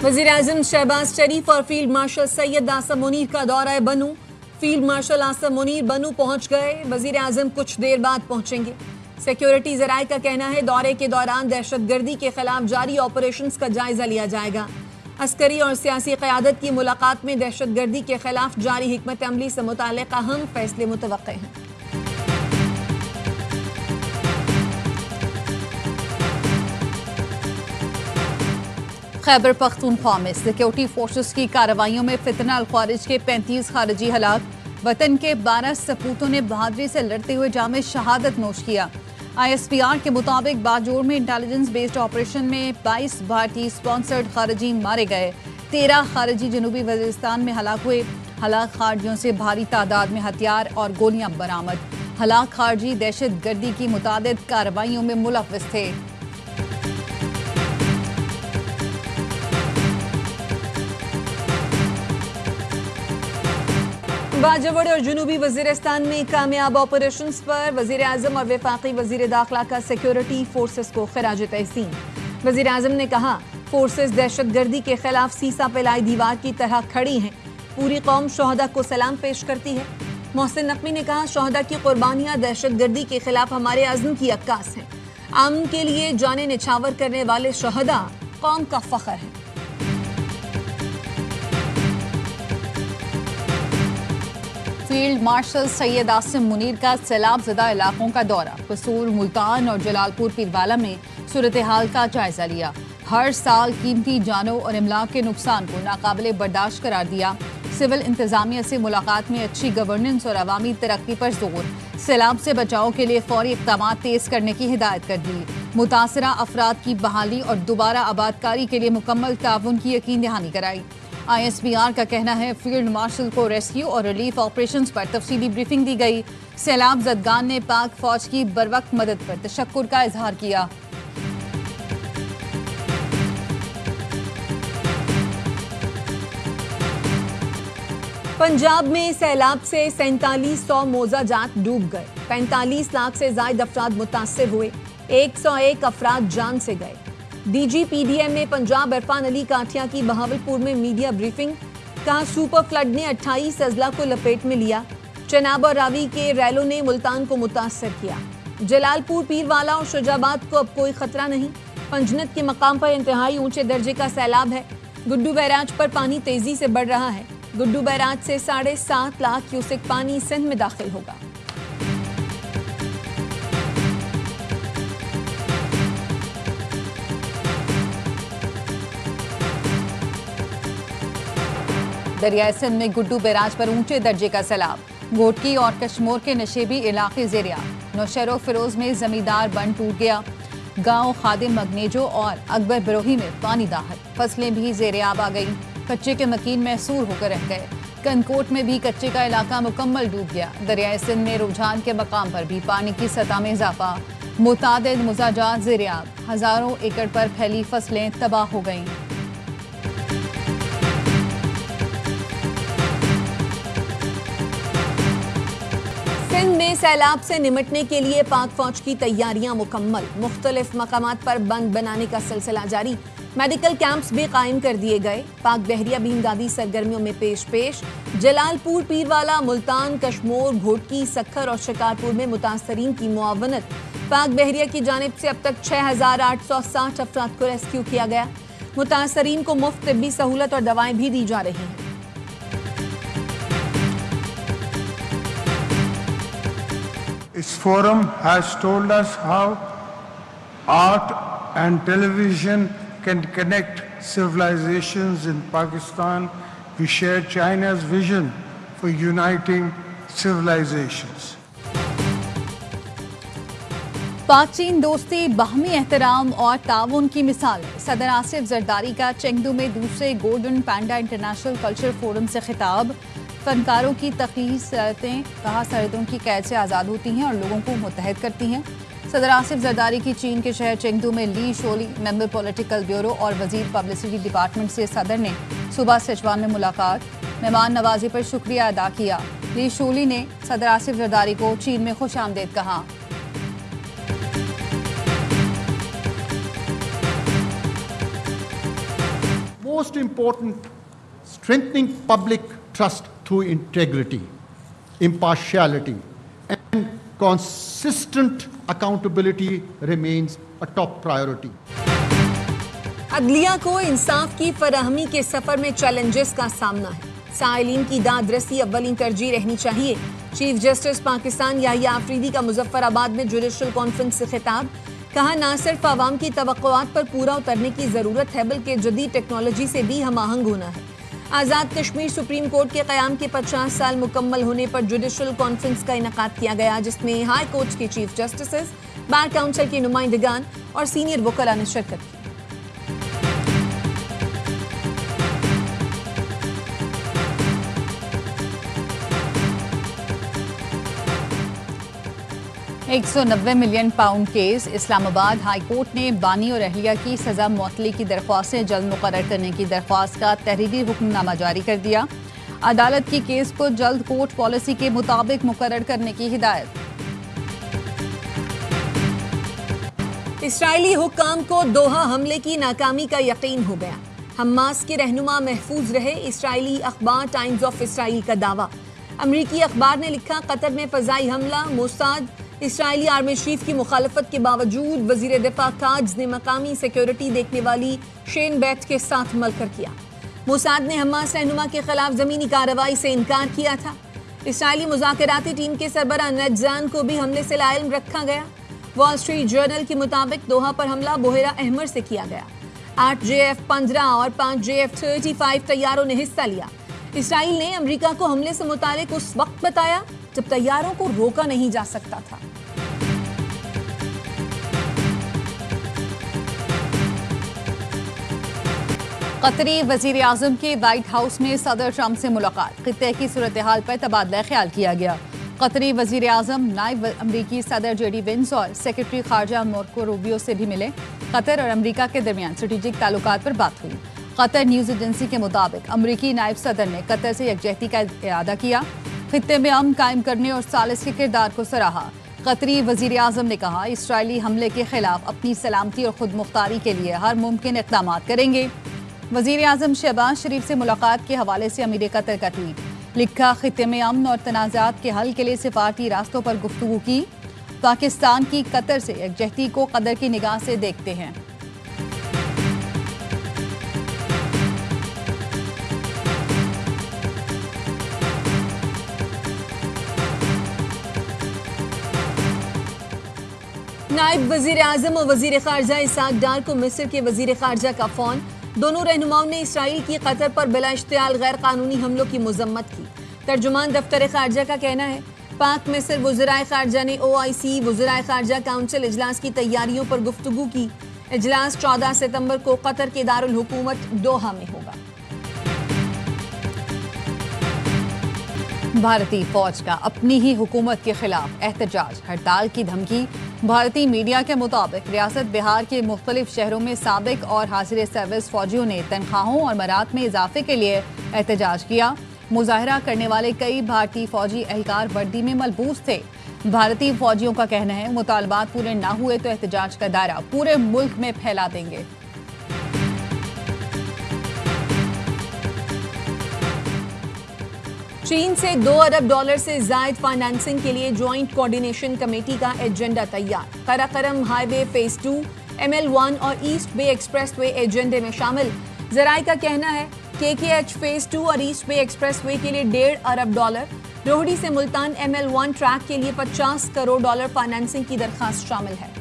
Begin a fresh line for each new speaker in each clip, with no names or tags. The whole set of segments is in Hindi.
वज़ीर-ए-आज़म शहबाज शरीफ और फील्ड मार्शल सैयद आसम मुनीर का दौरा बनू। फील्ड मार्शल आसम मुनीर बनू पहुंच गए। वज़ीर-ए-आज़म कुछ देर बाद पहुंचेंगे। सिक्योरिटी ज़राए का कहना है दौरे के दौरान दहशतगर्दी के खिलाफ जारी ऑपरेशंस का जायजा लिया जाएगा। अस्करी और सियासी क़यादत की मुलाकात में दहशतगर्दी के खिलाफ जारी हिकमत अमली से मुताल्लिक़ अहम फैसले मुतवक्के हैं।
खैबर पख्तूनख्वा में सिक्योरिटी फोर्सेस की कार्रवाइयों में फितना अल ख्वारिज के 35 खारिजी हलाक। वतन के 12 सपूतों ने बहादुरी से लड़ते हुए जाम शहादत नोश किया। ISPR के मुताबिक बाजोर में इंटेलिजेंस बेस्ड ऑपरेशन में 22 भारतीय स्पॉन्सर्ड खारिजी मारे गए। 13 खारिजी जनूबी वजीरिस्तान में हलाक हुए। हलाक खारजियों से भारी तादाद में हथियार और गोलियां बरामद। हलाक खारजी दहशत गर्दी की मुतादिद कार्रवाइयों में मुलव्वस थे।
बाजवड़ और जनूबी वजीरिस्तान में कामयाब ऑपरेशंस पर वज़ीर-ए-आज़म और वफाकी वज़ीर दाखिला का सिक्योरिटी फोर्सेस को खिराज तहसीन। वज़ीर-ए-आज़म ने कहा फोर्सेस दहशतगर्दी के खिलाफ सीसा पिलाई दीवार की तरह खड़ी हैं। पूरी कौम शोहदा को सलाम पेश करती है। मोहसिन नकवी ने कहा शोहदा की कुर्बानियां दहशतगर्दी के खिलाफ हमारे अज़्म की अक्कास हैं। अमन के लिए जाने निछावर करने वाले शोहदा कौम का फख्र है।
फील्ड मार्शल सैयद आसम मुनीर का सैलाब ज़दा इलाकों का दौरा। कसूर, मुल्तान और जलालपुर पीरवाला में सूरत हाल का जायजा लिया। हर साल कीमती जानों और इमलाक के नुकसान को नाकाबिले बर्दाश्त करार दिया। सिविल इंतजामिया से मुलाकात में अच्छी गवर्नेंस और अवामी तरक्की पर जोर। सैलाब से बचाव के लिए फौरी इक़दामात तेज़ करने की हिदायत कर दी। मुतासरा अफराद की बहाली और दोबारा आबादकारी के लिए मुकम्मल ताउन की यकीन दहानी कराई। ISPR का कहना है फील्ड मार्शल को रेस्क्यू और रिलीफ ऑपरेशंस पर तफसीली ब्रीफिंग दी गई। सैलाब ज़दगान ने पाक फौज की बरवक्त मदद पर तशक्कुर का इजहार किया।
पंजाब में सैलाब से 4700 मौजा जात डूब गए। 45 लाख से ज्यादा अफराद मुतासर हुए। 101 अफराद जान से गए। DG-PDM ने पंजाब इरफान अली काठिया की बहावलपुर में मीडिया ब्रीफिंग। कहा सुपर फ्लड ने 28 अजला को लपेट में लिया। चनाब और रावी के रैलों ने मुल्तान को मुतासर किया। जलालपुर, पीरवाला और शुजाबाद को अब कोई खतरा नहीं। पंजनत के मकाम पर इंतहाई ऊंचे दर्जे का सैलाब है। गुड्डू बैराज पर पानी तेजी से बढ़ रहा है। गुड्डू बैराज से 7.5 लाख क्यूसेक पानी सिंध में दाखिल होगा।
दरियाए सिंध में गुड्डू बैराज पर ऊंचे दर्जे का सैलाब। घोटकी और कश्मोर के नशेबी इलाके ज़ेरियाब। नौशहर फिरोज में जमींदार बंद टूट गया। गांव खादिम मगनेजो और अकबर बरोही में पानी दाखिल। फसलें भी ज़ेरियाब आ गई। कच्चे के मकीन महसूर होकर रह गए। कनकोट में भी कच्चे का इलाका मुकम्मल डूब गया। दरियाए सिंध में रुझान के मकाम पर भी पानी की सतह में इजाफा। मुतादिद मुजाजात ज़ेरियाब। हजारों एकड़ पर फैली फसलें तबाह हो गईं।
सिंध में सैलाब से निमटने के लिए पाक फौज की तैयारियां मुकम्मल। मुख्तलिफ मकामात पर बंद बनाने का सिलसिला जारी। मेडिकल कैंप्स भी कायम कर दिए गए। पाक बहरिया भी इमदादी सरगर्मियों में पेश। जलालपुर, पीरवाला, मुल्तान, कश्मोर, घोटकी, सखर और शिकारपुर में मुतासरीन की मुआवनत। पाक बहरिया की जानिब से अब तक 6860 अफराद को रेस्क्यू किया गया। मुतासरीन को मुफ्त तिब्बी सहूलत और दवाएं भी दी जा रही हैं।
This forum has told us how art and television can connect civilizations in Pakistan. We share China's vision for uniting civilizations.
पाक चीन दोस्ती, बाहमी एहतराम और ताउन की मिसाल है। सदर आसिफ जरदारी का चेंगदू में दूसरे गोल्डन पैंडा इंटरनेशनल कल्चर फोरम से खिताब। फनकारों की तख्लीकी सरहदें कहा सरहदों की कैद से आज़ाद होती हैं और लोगों को मुत्तहद करती हैं। सदर आसिफ जरदारी की चीन के शहर चेंगदू में ली शोली मेंबर पॉलिटिकल ब्यूरो और वजीर पब्लिसिटी डिपार्टमेंट से सदर ने सुबह सिचवान में मुलाकात। मेहमान नवाजी पर शुक्रिया अदा किया। ली शोली ने सदर आसिफ जरदारी को चीन में खुश आमदेद कहा।
most important, strengthening public trust through integrity, impartiality, and consistent accountability remains a top priority.
अदलिया को इंसाफ की फराहमी के सफर में चैलेंजेस का सामना है। साइलिन की दादरसी अव्वलीन तरजीह रहनी चाहिए। चीफ जस्टिस पाकिस्तान याहिया आफरीदी का मुजफ्फराबाद में जुडिशल कॉन्फ्रेंस से खिताब। कहा, ना सिर्फ आवाम की तवक्कुआत पर पूरा उतरने की जरूरत है बल्कि जदीद टेक्नोलॉजी से भी हम आहंग होना है। आज़ाद कश्मीर सुप्रीम कोर्ट के क़याम के 50 साल मुकम्मल होने पर जुडिशल कॉन्फ्रेंस का इनेकाद किया गया, जिसमें हाई कोर्ट के चीफ जस्टिस, बार काउंसिल के नुमाइंदगान और सीनियर वकला ने शिरकत की।
£190 million case. Islamabad high court ने बानी और अहलिया की सजा मुअत्तली की दरख्वास्तें जल्द मुकर्रर करने की दरख्वास्त का तहरीरी हुक्मनामा जारी कर दिया। अदालत की केस को जल्द कोर्ट पॉलिसी के मुताबिक मुकर्रर करने की हिदायत।
इसराइली हुक्काम को दोहा हमले की नाकामी का यकीन हो गया। हमास के रहनुमा महफूज रहे, इसराइली अखबार टाइम्स ऑफ इसराइल का दावा। अमरीकी अखबार ने लिखा, कतर में फजाई हमला, मोसाद इसराइली आर्मी चीफ की मुखालफत के बावजूद वजीर दिफा काज ने मकामी सिक्योरिटी देखने वाली शेन बैट के साथ मिलकर किया। मोसाद ने हमास रहनुमा के खिलाफ जमीनी कार्रवाई से इनकार किया था। इसराइली मुज़ाकराती टीम के सरबराह नजजान को भी हमले से लाइल्म रखा गया। वॉल स्ट्रीट जर्नल के मुताबिक दोहा पर हमला बोहेरा अहमर से किया गया। 8 JF-15 और 5 JF-35 तैयारों ने हिस्सा लिया। इसराइल ने अमेरिका को हमले से मुतालिक उस वक्त बताया जब तैयारों को रोका नहीं जा सकता था।
कतरी वजीर आजम के व्हाइट हाउस में सदर ट्रंप से मुलाकात। खित्ते की सूरत हाल पर तबादला ख्याल किया गया। कतरी वजीर आजम नायब अमरीकी सदर JD वेंस और सेक्रेटरी खारजा मार्को रूबियो से भी मिले। कतर और अमरीका के दरमियान स्ट्रेटेजिक ताल्लुकात पर बात हुई। कतर न्यूज एजेंसी के मुताबिक अमरीकी नायब सदर ने कतर से यकजहती का इरादा किया, खित्ते में अमन कायम करने और सालिस के किरदार को सराहा। कतरी वजीर आजम ने कहा, इसराइली हमले के खिलाफ अपनी सलामती और खुद मुख्तारी के लिए हर मुमकिन इक़दाम करेंगे। वजीर आजम शहबाज शरीफ से मुलाकात के हवाले से अमीर कतर का ट्वीट लिखा, खित्ते में अमन और तनाज़ात के हल के लिए सिफारती रास्तों पर गुफ्तगू की। पाकिस्तान की कतर से यकजहती को कदर की निगाह से देखते हैं।
नायब वजीर आजम और वजीर खारजा इसाक डार को मिस्र के वजीर खारजा का फोन। दोनों रहनुमाओं ने इसराइल की कतर पर बिला इश्तियाल गैर कानूनी हमलों की मजम्मत की। तर्जुमान दफ्तर खारजा का कहना है, पाक मिस्र वज़राए खारजा ने OIC वज़राए खारजा काउंसिल इजलास की तैयारियों पर गुफ्तगू की। इजलास 14 सितंबर को कतर के दारुल हुकूमत दोहा में होगा।
भारतीय फौज का अपनी ही हुकूमत के खिलाफ एहतजाज, हड़ताल की धमकी। भारतीय मीडिया के मुताबिक रियासत बिहार के मुख्तलिफ शहरों में साबिक और हाजिर सर्विस फौजियों ने तनख्वाहों और मरात में इजाफे के लिए एहतजाज किया। मुजाहरा करने वाले कई भारतीय फौजी एहलकार वर्दी में मलबूस थे। भारतीय फौजियों का कहना है, मुतालबात पूरे ना हुए तो एहतजाज का दायरा पूरे मुल्क में फैला देंगे।
चीन से $2 अरब से जायद फाइनेंसिंग के लिए ज्वाइंट कोऑर्डिनेशन कमेटी का एजेंडा तैयार। कराकरम हाईवे फेज 2, ML1 और ईस्ट बे एक्सप्रेसवे एजेंडे में शामिल। जराये का कहना है, KKH फेज 2 और ईस्ट बे एक्सप्रेसवे के लिए $1.5 अरब। रोहड़ी से मुल्तान ML1 ट्रैक के लिए $50 करोड़ फाइनेंसिंग की दरखास्त शामिल है।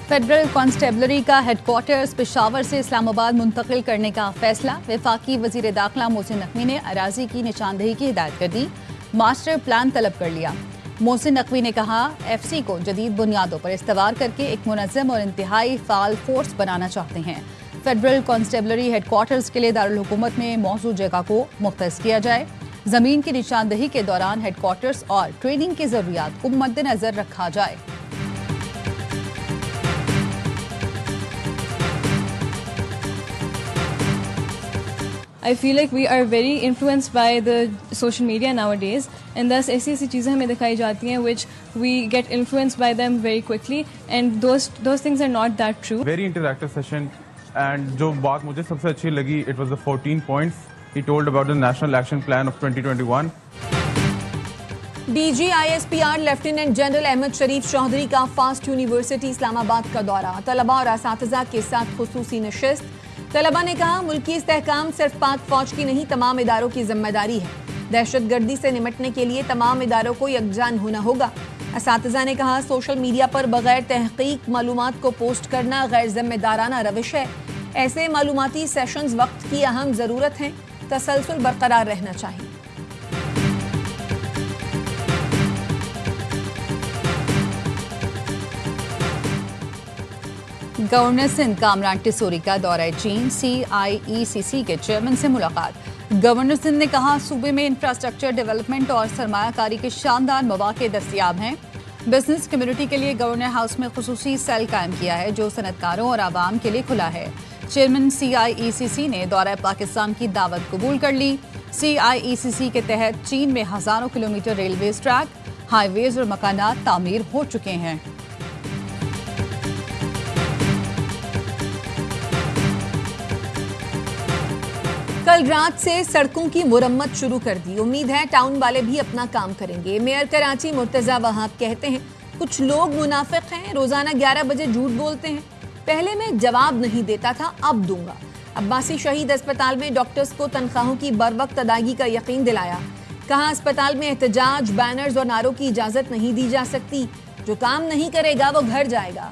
फेडरल कांस्टेबलरी का हेडक्वार्टर्स पेशावर से इस्लामाबाद मुंतकिल करने का फैसला। वफाकी वजीर दाखिला मोहसिन नकवी ने अराजी की निशानदेही की हिदायत कर दी, मास्टर प्लान तलब कर लिया। मोहसिन नकवी ने कहा, FC को जदीद बुनियादों पर इस्तवार करके एक मुनज़्ज़म और इंतहाई फ़ाल फोर्स बनाना चाहते हैं। फेडरल कांस्टेबलरी हेडक्वार्टर्स के लिए दारुल हुकूमत में मौजूद जगह को मुख्तस किया जाए। ज़मीन की निशानदेही के दौरान हेडक्वार्टर्स और ट्रेनिंग की ज़रूरियात को मद्देनजर रखा जाए।
I feel like we are very influenced by the social media nowadays, and दस ऐसी ऐसी चीज़ें हमें दिखाई जाती हैं which we get influenced by them very quickly and those things are not that true.
Very interactive session and जो बात मुझे सबसे अच्छी लगी it was the 14 points he told about the national action plan of 2021।
DG ISPR lieutenant general Ahmed Sharif Chaudhry का फास्ट यूनिवर्सिटी इस्लामाबाद का दौरा, तलबा और असातिज़ा के साथ खुसूसी नशिस्त। तलबा ने कहा मुल्की इस्तेहकाम सिर्फ पाक फौज की नहीं तमाम इदारों की जिम्मेदारी है। दहशतगर्दी से निपटने के लिए तमाम इदारों को यकजान होना होगा। असातिज़ा ने कहा सोशल मीडिया पर बगैर तहकीक मालूमात को पोस्ट करना गैर जिम्मेदाराना रविश है। ऐसे मालूमाती सेशंस वक्त की अहम ज़रूरत है, तसलसल बरकरार रहना चाहिए।
गवर्नर सिंध कामरान टिसोरी का दौरा चीन, CIECC के चेयरमैन से मुलाकात। गवर्नर सिंध ने कहा सूबे में इंफ्रास्ट्रक्चर डेवलपमेंट और सरमायाकारी के शानदार मौके दस्तयाब हैं। बिजनेस कम्युनिटी के लिए गवर्नर हाउस में खुसूसी सेल कायम किया है जो सनतकारों और आवाम के लिए खुला है। चेयरमैन CIECC ने दौरा पाकिस्तान की दावत कबूल कर ली। CIECC के तहत चीन में हजारों किलोमीटर रेलवेज ट्रैक, हाईवेज और मकानात तामीर हो चुके हैं।
कल रात से सड़कों की मुरम्मत शुरू कर दी। उम्मीद है टाउन वाले भी अपना काम करेंगे। मेयर कराची मुर्तजा वहाब कहते हैं कुछ लोग मुनाफिक हैं, रोजाना 11 बजे झूठ बोलते हैं। पहले मैं जवाब नहीं देता था, अब दूंगा। अब्बासी शहीद अस्पताल में डॉक्टर्स को तनख्वाहों की बरवक्त अदायगी का यकीन दिलाया। कहा अस्पताल में एहतजाज, बैनर्स और नारों की इजाजत नहीं दी जा सकती। जो काम नहीं करेगा वो घर जाएगा।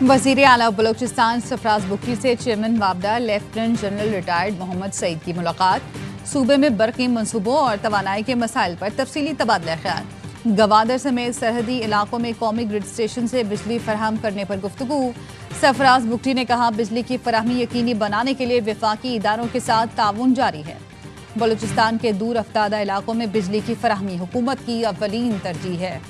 वज़ीर आला बलोचिस्तान सरफराज बुखरी से चेयरमैन वाबडा lieutenant general retired Mohammad Saeed की मुलाकात। सूबे में बरक़ी मनसूबों और तवानाई के मसाइल पर तफसीली तबादला ख्याल। गवादर समेत सरहदी इलाकों में कौमी ग्रिड स्टेशन से बिजली फराहम करने पर गुफ्तगू। सरफराज बुखरी ने कहा बिजली की फराहमी यकीनी बनाने के लिए वफाकी इदारों के साथ ताउन जारी है। बलोचिस्तान के दूर अफ्तादा इलाकों में बिजली की फराहमी हुकूमत की अव्वलीन तरजीह है।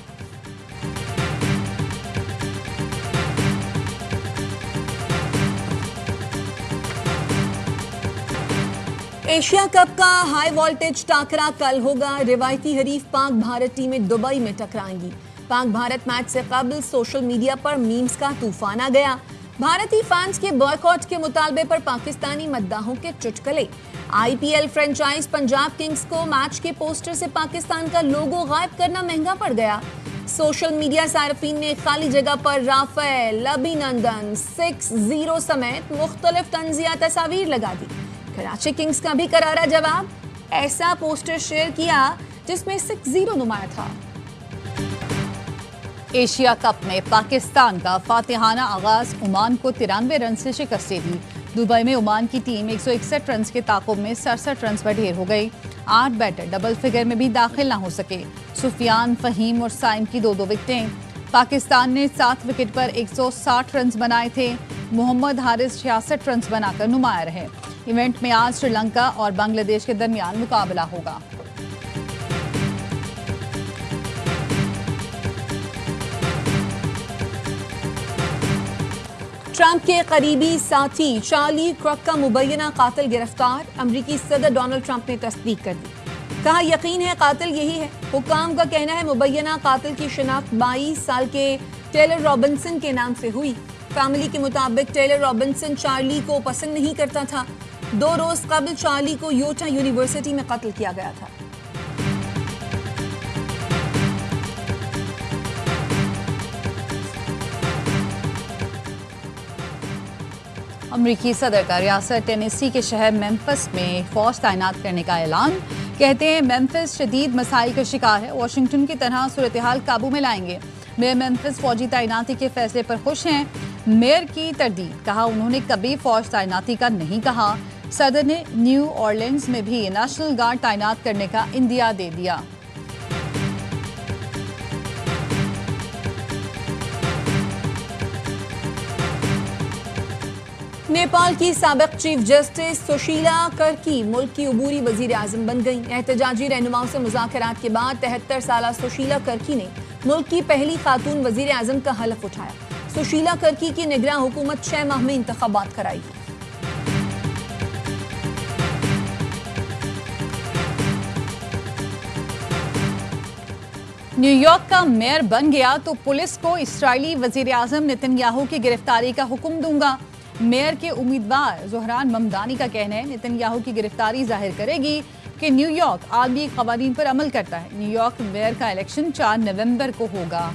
एशिया कप का हाई वोल्टेज टाकरा कल होगा। रिवायती हरीफ पाक भारत टीमें दुबई में टकराएंगी। पाक भारत मैच से कबल सोशल मीडिया पर मीम्स का तूफान आ गया। भारतीय फैंस के बॉयकॉट के मुतालबे पर पाकिस्तानी मद्दाहों के चुटकुले। IPL फ्रेंचाइज पंजाब किंग्स को मैच के पोस्टर से पाकिस्तान का लोगो गायब करना महंगा पड़ गया। सोशल मीडिया सार्फिन ने खाली जगह पर राफेल, अभिनंदन, 6-0 समेत मुख्तलिफ तंजिया तस्वीर लगा दी। कराची किंग्स का भी करारा जवाब, ऐसा पोस्टर शेयर किया जिसमें 6-0 नुमाया था।
एशिया कप में पाकिस्तान का फातिहाना आगाज ओमान को 93 रन से शिकस्त दी। दुबई में ओमान की टीम 161 रन के ताकुब में 67 रन पर ढेर हो गई। 8 बैटर डबल फिगर में भी दाखिल ना हो सके। सुफियान, फहीम और साइम की 2-2 विकेटें। पाकिस्तान ने 7 विकेट पर 160 रन बनाए थे। मोहम्मद हारिस 66 रन बनाकर नुमाया रहे। इवेंट में आज श्रीलंका और बांग्लादेश के दरमियान मुकाबला होगा।
ट्रंप के करीबी साथी चार्ली क्रुक का मुबैना कातिल गिरफ्तार। अमरीकी सदर डोनाल्ड ट्रंप ने तस्दीक कर दी। कहा यकीन है कातिल यही है। हुक्काम का कहना है मुबैना कातिल की शिनाख्त 22 साल के टेलर रॉबिन्सन के नाम से हुई। फैमिली के मुताबिक टेलर रॉबिन्सन चार्ली को पसंद नहीं करता था। 2 रोज कबल चार्ली को यूटा यूनिवर्सिटी में कत्ल किया गया था।
अमरीकी सदर का रियासत टेनेसी के शहर मेम्फिस में फौज तैनात करने का ऐलान। कहते हैं मेम्फिस शदीद मसाइल का शिकार है, वाशिंगटन की तरह सूरत हाल काबू में लाएंगे। मेयर मेम्फिस फौजी तैनाती के फैसले पर खुश हैं। मेयर की तरदीद, कहा उन्होंने कभी फौज तैनाती का नहीं कहा। सदर ने न्यू ऑरलिन्स में भी नेशनल गार्ड तैनात करने का इंदिया दे दिया।
नेपाल की साबिक चीफ जस्टिस सुशीला कर्की मुल्क की अबूरी वजीर आजम बन गई। एहतजाजी रहनुमाओं से मुज़ाकरात के बाद 73 साला सुशीला कर्की ने मुल्क की पहली खातून वजीर आजम का हलफ उठाया। सुशीला कर्की की निगरान हुकूमत 6 माह में इंतखाबात कराई।
न्यूयॉर्क का मेयर बन गया तो पुलिस को इस्राएली वजीर आजम नेतन्याहू की गिरफ्तारी का हुक्म दूंगा। मेयर के उम्मीदवार जोहरान ममदानी का कहना है नेतन्याहू की गिरफ्तारी जाहिर करेगी कि न्यूयॉर्क आलमी कवानीन पर अमल करता है। न्यूयॉर्क मेयर का इलेक्शन 4 नवंबर को होगा।